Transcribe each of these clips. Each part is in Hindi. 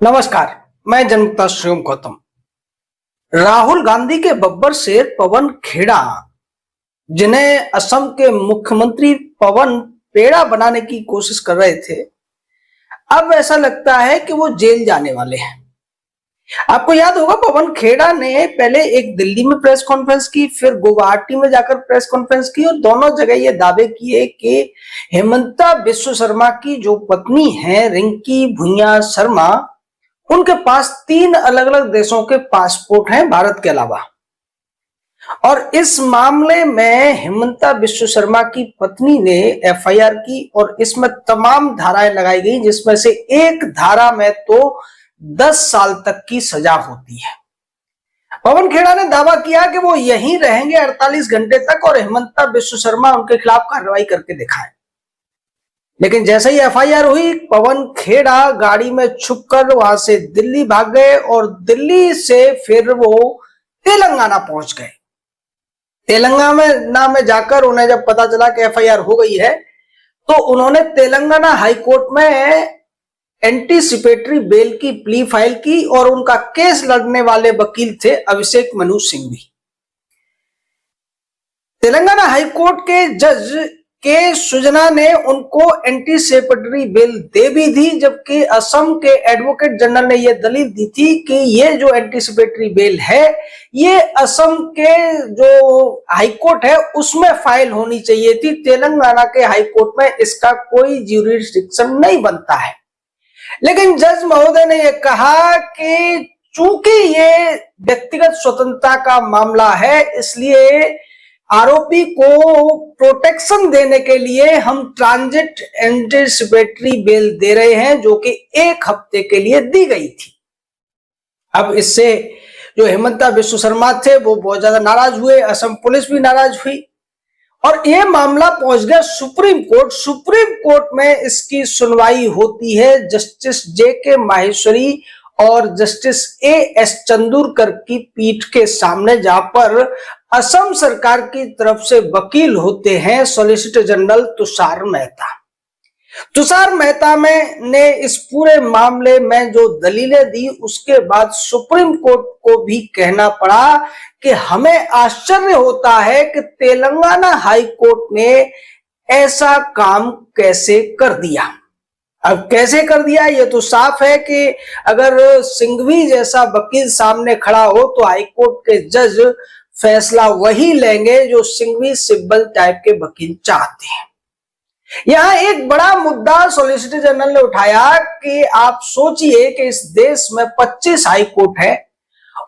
नमस्कार, मैं जनता श्रीम गौतम। राहुल गांधी के बब्बर शेर पवन खेड़ा, जिन्हें असम के मुख्यमंत्री पवन पेड़ा बनाने की कोशिश कर रहे थे, अब ऐसा लगता है कि वो जेल जाने वाले हैं। आपको याद होगा, पवन खेड़ा ने पहले एक दिल्ली में प्रेस कॉन्फ्रेंस की, फिर गुवाहाटी में जाकर प्रेस कॉन्फ्रेंस की और दोनों जगह ये दावे किए कि हेमंता बिश्व शर्मा की जो पत्नी है रिंकी भुइयां शर्मा, उनके पास 3 अलग अलग देशों के पासपोर्ट हैं भारत के अलावा। और इस मामले में हेमंता बिश्व शर्मा की पत्नी ने एफआईआर की और इसमें तमाम धाराएं लगाई गई, जिसमें से एक धारा में तो 10 साल तक की सजा होती है। पवन खेड़ा ने दावा किया कि वो यहीं रहेंगे 48 घंटे तक और हेमंता बिश्व शर्मा उनके खिलाफ कार्रवाई करके दिखाएं। लेकिन जैसे ही एफआईआर हुई, पवन खेड़ा गाड़ी में छुपकर वहां से दिल्ली भाग गए और दिल्ली से फिर वो तेलंगाना पहुंच गए। तेलंगाना में जाकर उन्हें जब पता चला कि एफआईआर हो गई है, तो उन्होंने तेलंगाना हाईकोर्ट में एंटीसिपेटरी बेल की प्ली फाइल की और उनका केस लड़ने वाले वकील थे अभिषेक मनु सिंघवी। तेलंगाना हाईकोर्ट के जज के सुजना ने उनको एंटीसिपेटरी बेल दे भी दी, जबकि असम के एडवोकेट जनरल ने यह दलील दी थी कि ये जो एंटीसिपेटरी बेल है, ये असम के जो हाईकोर्ट है उसमें फाइल होनी चाहिए थी। तेलंगाना के हाईकोर्ट में इसका कोई ज्यूरिसडिक्शन नहीं बनता है। लेकिन जज महोदय ने यह कहा कि चूंकि ये व्यक्तिगत स्वतंत्रता का मामला है, इसलिए आरोपी को प्रोटेक्शन देने के लिए हम ट्रांजिट एंटीसिपेटरी बेल दे रहे हैं, जो कि 1 हफ्ते के लिए दी गई थी। अब इससे जो हेमंता बिश्व शर्मा थे वो बहुत ज्यादा नाराज हुए, असम पुलिस भी नाराज हुई और यह मामला पहुंच गया सुप्रीम कोर्ट। सुप्रीम कोर्ट में इसकी सुनवाई होती है जस्टिस जे.के. माहेश्वरी और जस्टिस ए.एस. चंदूरकर की पीठ के सामने, जहां पर असम सरकार की तरफ से वकील होते हैं सॉलिसिटर जनरल तुषार मेहता। तुषार मेहता ने इस पूरे मामले में जो दलीलें दी, उसके बाद सुप्रीम कोर्ट को भी कहना पड़ा कि हमें आश्चर्य होता है कि तेलंगाना हाई कोर्ट ने ऐसा काम कैसे कर दिया। अब कैसे कर दिया, ये तो साफ है कि अगर सिंघवी जैसा वकील सामने खड़ा हो तो हाईकोर्ट के जज फैसला वही लेंगे जो सिंघवी सिब्बल टाइप के वकील चाहते हैं। यहां एक बड़ा मुद्दा सॉलिसिटर जनरल ने उठाया कि आप सोचिए कि इस देश में 25 हाई कोर्ट है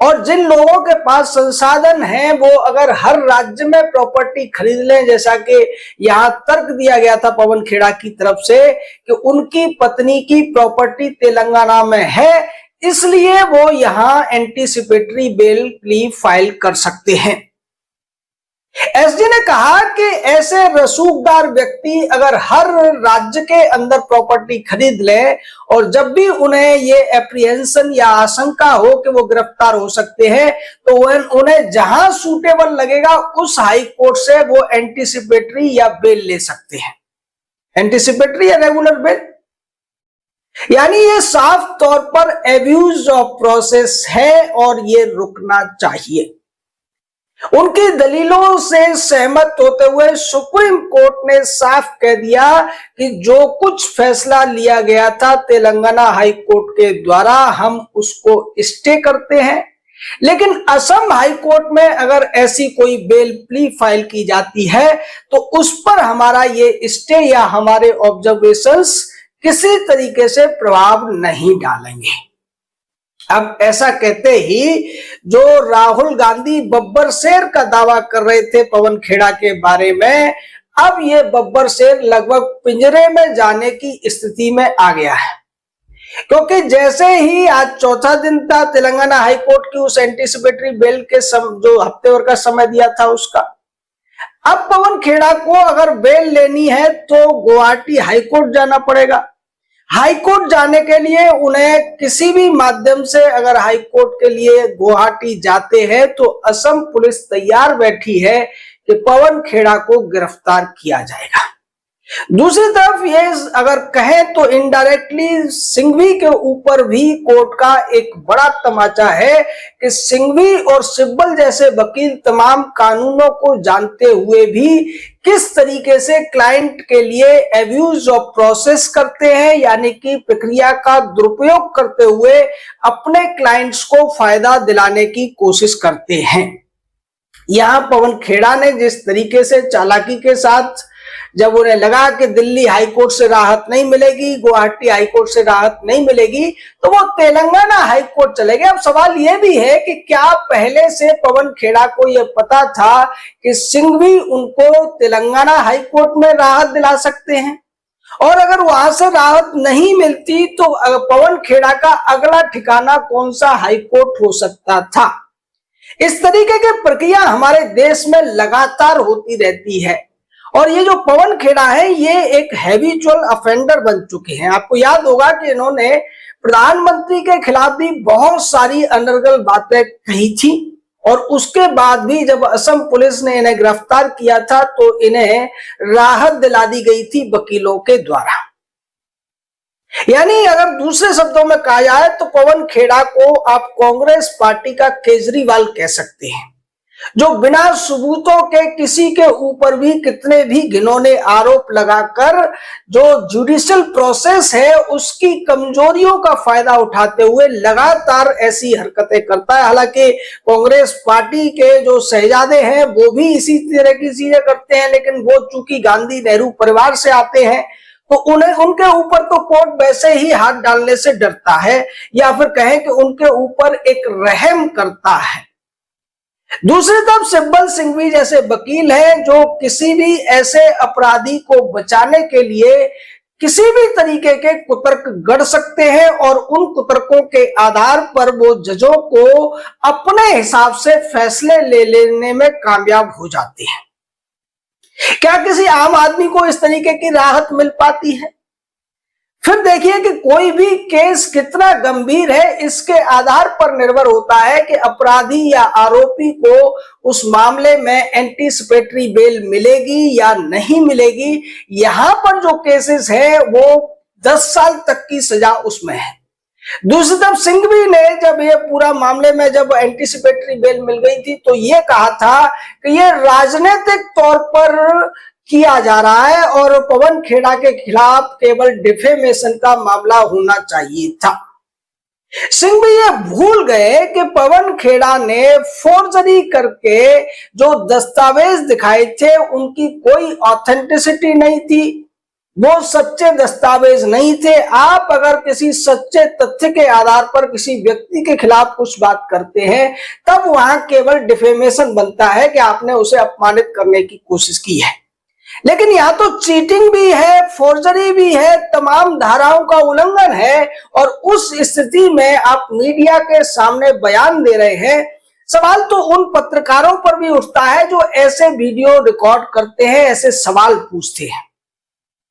और जिन लोगों के पास संसाधन हैं वो अगर हर राज्य में प्रॉपर्टी खरीद लें, जैसा कि यहां तर्क दिया गया था पवन खेड़ा की तरफ से कि उनकी पत्नी की प्रॉपर्टी तेलंगाना में है, इसलिए वो यहां एंटीसिपेटरी बेल प्ली फाइल कर सकते हैं। एसजी ने कहा कि ऐसे रसूखदार व्यक्ति अगर हर राज्य के अंदर प्रॉपर्टी खरीद लें और जब भी उन्हें ये एप्रीहेंशन या आशंका हो कि वो गिरफ्तार हो सकते हैं, तो उन्हें जहां सूटेबल लगेगा उस हाई कोर्ट से वो एंटीसिपेटरी या बेल ले सकते हैं। एंटीसिपेटरी या रेगुलर बेल, यानी ये साफ तौर पर एब्यूज ऑफ प्रोसेस है और ये रुकना चाहिए। उनकी दलीलों से सहमत होते हुए सुप्रीम कोर्ट ने साफ कह दिया कि जो कुछ फैसला लिया गया था तेलंगाना हाई कोर्ट के द्वारा, हम उसको स्टे करते हैं। लेकिन असम हाई कोर्ट में अगर ऐसी कोई बेल प्ली फाइल की जाती है तो उस पर हमारा ये स्टे या हमारे ऑब्जर्वेशंस किसी तरीके से प्रभाव नहीं डालेंगे। अब ऐसा कहते ही जो राहुल गांधी बब्बर शेर का दावा कर रहे थे पवन खेड़ा के बारे में, अब ये बब्बर शेर लगभग पिंजरे में जाने की स्थिति में आ गया है, क्योंकि जैसे ही आज चौथा दिन था तेलंगाना हाईकोर्ट की उस एंटीसिपेटरी बेल के जो हफ्ते भर का समय दिया था उसका, अब पवन खेड़ा को अगर बेल लेनी है तो गुवाहाटी हाईकोर्ट जाना पड़ेगा। हाईकोर्ट जाने के लिए उन्हें किसी भी माध्यम से अगर हाईकोर्ट के लिए गुवाहाटी जाते हैं तो असम पुलिस तैयार बैठी है कि पवन खेड़ा को गिरफ्तार किया जाएगा। दूसरी तरफ ये अगर कहें तो इनडायरेक्टली सिंघवी के ऊपर भी कोर्ट का एक बड़ा तमाचा है कि सिंघवी और सिब्बल जैसे वकील तमाम कानूनों को जानते हुए भी किस तरीके से क्लाइंट के लिए एब्यूज ऑफ प्रोसेस करते हैं, यानी कि प्रक्रिया का दुरुपयोग करते हुए अपने क्लाइंट्स को फायदा दिलाने की कोशिश करते हैं। यहां पवन खेड़ा ने जिस तरीके से चालाकी के साथ, जब उन्हें लगा कि दिल्ली हाईकोर्ट से राहत नहीं मिलेगी, गुवाहाटी हाईकोर्ट से राहत नहीं मिलेगी, तो वो तेलंगाना हाईकोर्ट चले गए। अब सवाल यह भी है कि क्या पहले से पवन खेड़ा को यह पता था कि सिंघवी उनको तेलंगाना हाईकोर्ट में राहत दिला सकते हैं, और अगर वहां से राहत नहीं मिलती तो पवन खेड़ा का अगला ठिकाना कौन सा हाईकोर्ट हो सकता था। इस तरीके की प्रक्रिया हमारे देश में लगातार होती रहती है, और ये जो पवन खेड़ा है ये एक हैबिचुअल अफेंडर बन चुके हैं। आपको याद होगा कि इन्होंने प्रधानमंत्री के खिलाफ भी बहुत सारी अनर्गल बातें कही थी, और उसके बाद भी जब असम पुलिस ने इन्हें गिरफ्तार किया था तो इन्हें राहत दिला दी गई थी वकीलों के द्वारा। यानी अगर दूसरे शब्दों में कहा जाए तो पवन खेड़ा को आप कांग्रेस पार्टी का केजरीवाल कह सकते हैं, जो बिना सबूतों के किसी के ऊपर भी कितने भी घिनौने आरोप लगाकर जो जुडिशियल प्रोसेस है उसकी कमजोरियों का फायदा उठाते हुए लगातार ऐसी हरकतें करता है। हालांकि कांग्रेस पार्टी के जो शहजादे हैं वो भी इसी तरह की चीजें करते हैं, लेकिन वो चूंकि गांधी नेहरू परिवार से आते हैं तो उन्हें उनके ऊपर तो कोर्ट वैसे ही हाथ डालने से डरता है, या फिर कहें कि उनके ऊपर एक रहम करता है। दूसरी तरफ सिब्बल सिंघवी जैसे वकील हैं जो किसी भी ऐसे अपराधी को बचाने के लिए किसी भी तरीके के कुतर्क गढ़ सकते हैं, और उन कुतर्कों के आधार पर वो जजों को अपने हिसाब से फैसले ले लेने में कामयाब हो जाते हैं। क्या किसी आम आदमी को इस तरीके की राहत मिल पाती है? फिर देखिए कि कोई भी केस कितना गंभीर है इसके आधार पर निर्भर होता है कि अपराधी या आरोपी को उस मामले में एंटीसिपेटरी बेल मिलेगी या नहीं मिलेगी। यहां पर जो केसेस है वो 10 साल तक की सजा उसमें है। दूसरी तरफ सिंघवी ने जब ये पूरा मामले में जब एंटीसिपेटरी बेल मिल गई थी तो ये कहा था कि ये राजनीतिक तौर पर किया जा रहा है और पवन खेड़ा के खिलाफ केवल डिफेमेशन का मामला होना चाहिए था। सिंघवी ये भूल गए कि पवन खेड़ा ने फोर्जरी करके जो दस्तावेज दिखाए थे उनकी कोई ऑथेंटिसिटी नहीं थी, वो सच्चे दस्तावेज नहीं थे। आप अगर किसी सच्चे तथ्य के आधार पर किसी व्यक्ति के खिलाफ कुछ बात करते हैं तब वहां केवल डिफेमेशन बनता है कि आपने उसे अपमानित करने की कोशिश की है। लेकिन यहां तो चीटिंग भी है, फोर्जरी भी है, तमाम धाराओं का उल्लंघन है, और उस स्थिति में आप मीडिया के सामने बयान दे रहे हैं। सवाल तो उन पत्रकारों पर भी उठता है जो ऐसे वीडियो रिकॉर्ड करते हैं, ऐसे सवाल पूछते हैं,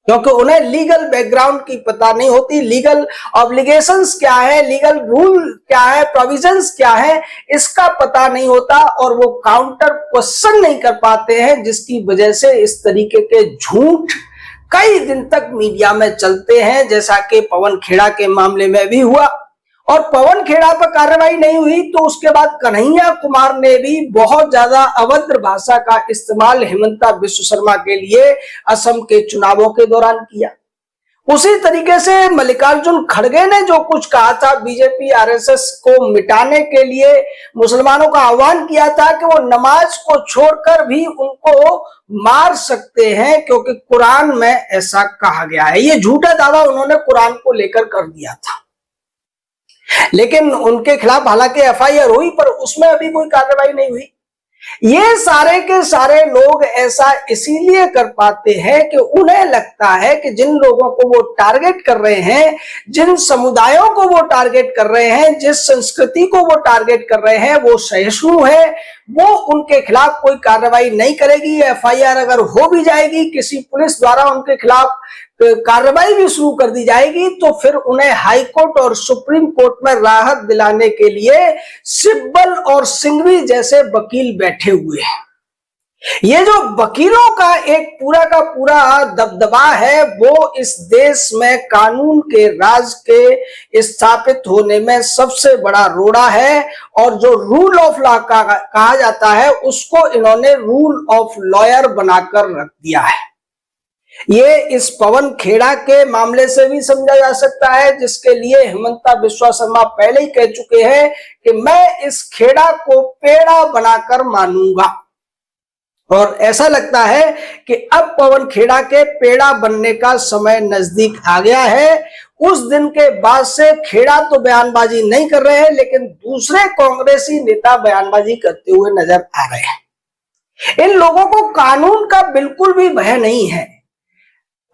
क्योंकि उन्हें लीगल बैकग्राउंड की पता नहीं होती, लीगल ऑब्लिगेशंस क्या है, लीगल रूल क्या है, प्रोविजंस क्या है, इसका पता नहीं होता, और वो काउंटर क्वेश्चन नहीं कर पाते हैं, जिसकी वजह से इस तरीके के झूठ कई दिन तक मीडिया में चलते हैं, जैसा कि पवन खेड़ा के मामले में भी हुआ। और पवन खेड़ा पर कार्रवाई नहीं हुई तो उसके बाद कन्हैया कुमार ने भी बहुत ज्यादा अभद्र भाषा का इस्तेमाल हेमंता बिश्व शर्मा के लिए असम के चुनावों के दौरान किया। उसी तरीके से मल्लिकार्जुन खड़गे ने जो कुछ कहा था, बीजेपी आरएसएस को मिटाने के लिए मुसलमानों का आह्वान किया था कि वो नमाज को छोड़कर भी उनको मार सकते हैं क्योंकि कुरान में ऐसा कहा गया है। ये झूठा दावा उन्होंने कुरान को लेकर कर दिया था, लेकिन उनके खिलाफ हालांकि एफआईआर हुई पर उसमें अभी कोई कार्रवाई नहीं हुई। ये सारे के सारे लोग ऐसा इसीलिए कर पाते हैं कि उन्हें लगता है कि जिन लोगों को वो टारगेट कर रहे हैं, जिन समुदायों को वो टारगेट कर रहे हैं, जिस संस्कृति को वो टारगेट कर रहे हैं वो सहिष्णु है, वो उनके खिलाफ कोई कार्रवाई नहीं करेगी। एफआईआर अगर हो भी जाएगी, किसी पुलिस द्वारा उनके खिलाफ कार्रवाई भी शुरू कर दी जाएगी, तो फिर उन्हें हाई कोर्ट और सुप्रीम कोर्ट में राहत दिलाने के लिए सिब्बल और सिंघवी जैसे वकील बैठे हुए हैं। ये जो वकीलों का एक पूरा का पूरा दबदबा है वो इस देश में कानून के राज के स्थापित होने में सबसे बड़ा रोड़ा है। और जो रूल ऑफ लॉ का कहा जाता है उसको इन्होंने रूल ऑफ लॉयर बनाकर रख दिया है। ये इस पवन खेड़ा के मामले से भी समझा जा सकता है, जिसके लिए हिमंता बिस्वा शर्मा पहले ही कह चुके हैं कि मैं इस खेड़ा को पेड़ा बनाकर मानूंगा। और ऐसा लगता है कि अब पवन खेड़ा के पेड़ा बनने का समय नजदीक आ गया है। उस दिन के बाद से खेड़ा तो बयानबाजी नहीं कर रहे हैं, लेकिन दूसरे कांग्रेसी नेता बयानबाजी करते हुए नजर आ रहे हैं। इन लोगों को कानून का बिल्कुल भी भय नहीं है।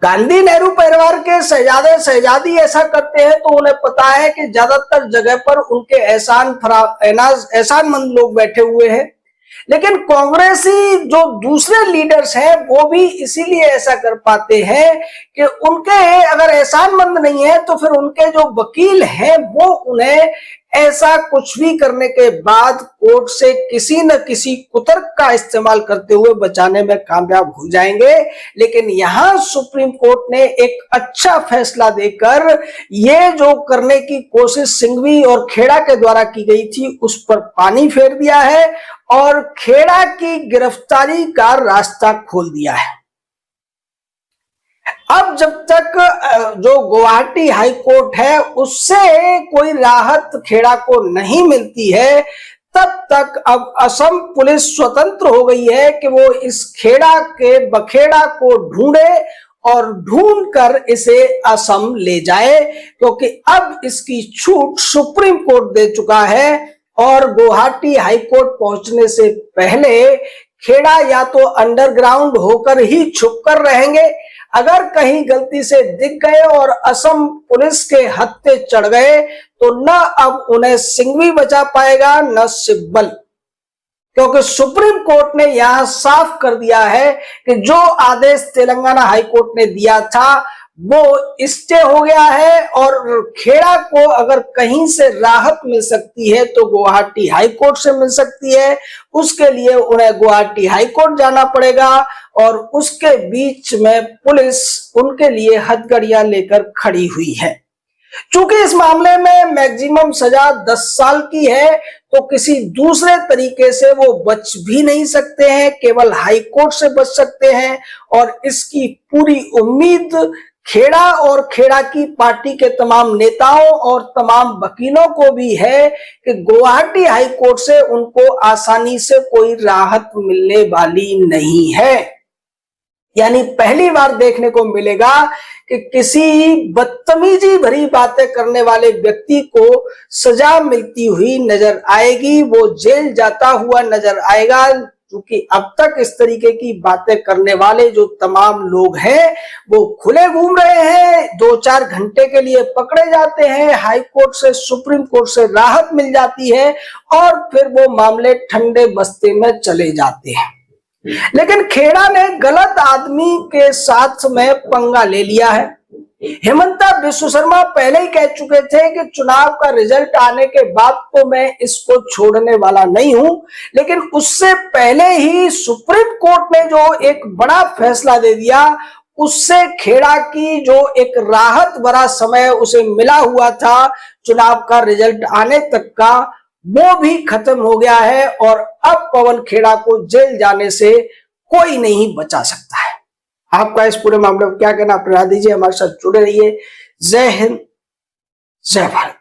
गांधी नेहरू परिवार के शहजादे शहजादी ऐसा करते हैं तो उन्हें पता है कि ज्यादातर जगह पर उनके एहसानमंद लोग बैठे हुए हैं। लेकिन कांग्रेसी जो दूसरे लीडर्स हैं वो भी इसीलिए ऐसा कर पाते हैं कि उनके अगर एहसानमंद नहीं है तो फिर उनके जो वकील हैं वो उन्हें ऐसा कुछ भी करने के बाद कोर्ट से किसी न किसी कुतर्क का इस्तेमाल करते हुए बचाने में कामयाब हो जाएंगे। लेकिन यहां सुप्रीम कोर्ट ने एक अच्छा फैसला देकर ये जो करने की कोशिश सिंघवी और खेड़ा के द्वारा की गई थी उस पर पानी फेर दिया है और खेड़ा की गिरफ्तारी का रास्ता खोल दिया है। अब जब तक जो गुवाहाटी हाई कोर्ट है उससे कोई राहत खेड़ा को नहीं मिलती है, तब तक अब असम पुलिस स्वतंत्र हो गई है कि वो इस खेड़ा के बखेड़ा को ढूंढे और ढूंढकर इसे असम ले जाए, क्योंकि अब इसकी छूट सुप्रीम कोर्ट दे चुका है। और गुवाहाटी हाई कोर्ट पहुंचने से पहले खेड़ा या तो अंडरग्राउंड होकर ही छुपकर रहेंगे। अगर कहीं गलती से दिख गए और असम पुलिस के हत्थे चढ़ गए तो न अब उन्हें सिंघवी बचा पाएगा न सिब्बल, क्योंकि सुप्रीम कोर्ट ने यहां साफ कर दिया है कि जो आदेश तेलंगाना हाई कोर्ट ने दिया था वो स्टे हो गया है। और खेड़ा को अगर कहीं से राहत मिल सकती है तो गुवाहाटी हाई कोर्ट से मिल सकती है। उसके लिए उन्हें गुवाहाटी हाई कोर्ट जाना पड़ेगा और उसके बीच में पुलिस उनके लिए हथकड़ियां लेकर खड़ी हुई है। चूंकि इस मामले में मैक्सिमम सजा 10 साल की है तो किसी दूसरे तरीके से वो बच भी नहीं सकते हैं, केवल हाई कोर्ट से बच सकते हैं। और इसकी पूरी उम्मीद खेड़ा और खेड़ा की पार्टी के तमाम नेताओं और तमाम वकीलों को भी है कि गुवाहाटी हाई कोर्ट से उनको आसानी से कोई राहत मिलने वाली नहीं है। यानी पहली बार देखने को मिलेगा कि किसी बदतमीजी भरी बातें करने वाले व्यक्ति को सजा मिलती हुई नजर आएगी, वो जेल जाता हुआ नजर आएगा। क्योंकि अब तक इस तरीके की बातें करने वाले जो तमाम लोग हैं वो खुले घूम रहे हैं, 2-4 घंटे के लिए पकड़े जाते हैं, हाई कोर्ट से सुप्रीम कोर्ट से राहत मिल जाती है और फिर वो मामले ठंडे बस्ते में चले जाते हैं। लेकिन खेड़ा ने गलत आदमी के साथ में पंगा ले लिया है। हिमंता बिस्वा शर्मा पहले ही कह चुके थे कि चुनाव का रिजल्ट आने के बाद तो मैं इसको छोड़ने वाला नहीं हूं, लेकिन उससे पहले ही सुप्रीम कोर्ट ने जो एक बड़ा फैसला दे दिया उससे खेड़ा की जो एक राहत भरा समय उसे मिला हुआ था चुनाव का रिजल्ट आने तक का, वो भी खत्म हो गया है। और अब पवन खेड़ा को जेल जाने से कोई नहीं बचा सकता है। आपका इस पूरे मामले में क्या कहना, आप बता दीजिए। हमारे साथ जुड़े रहिए। जय हिंद, जय भारत।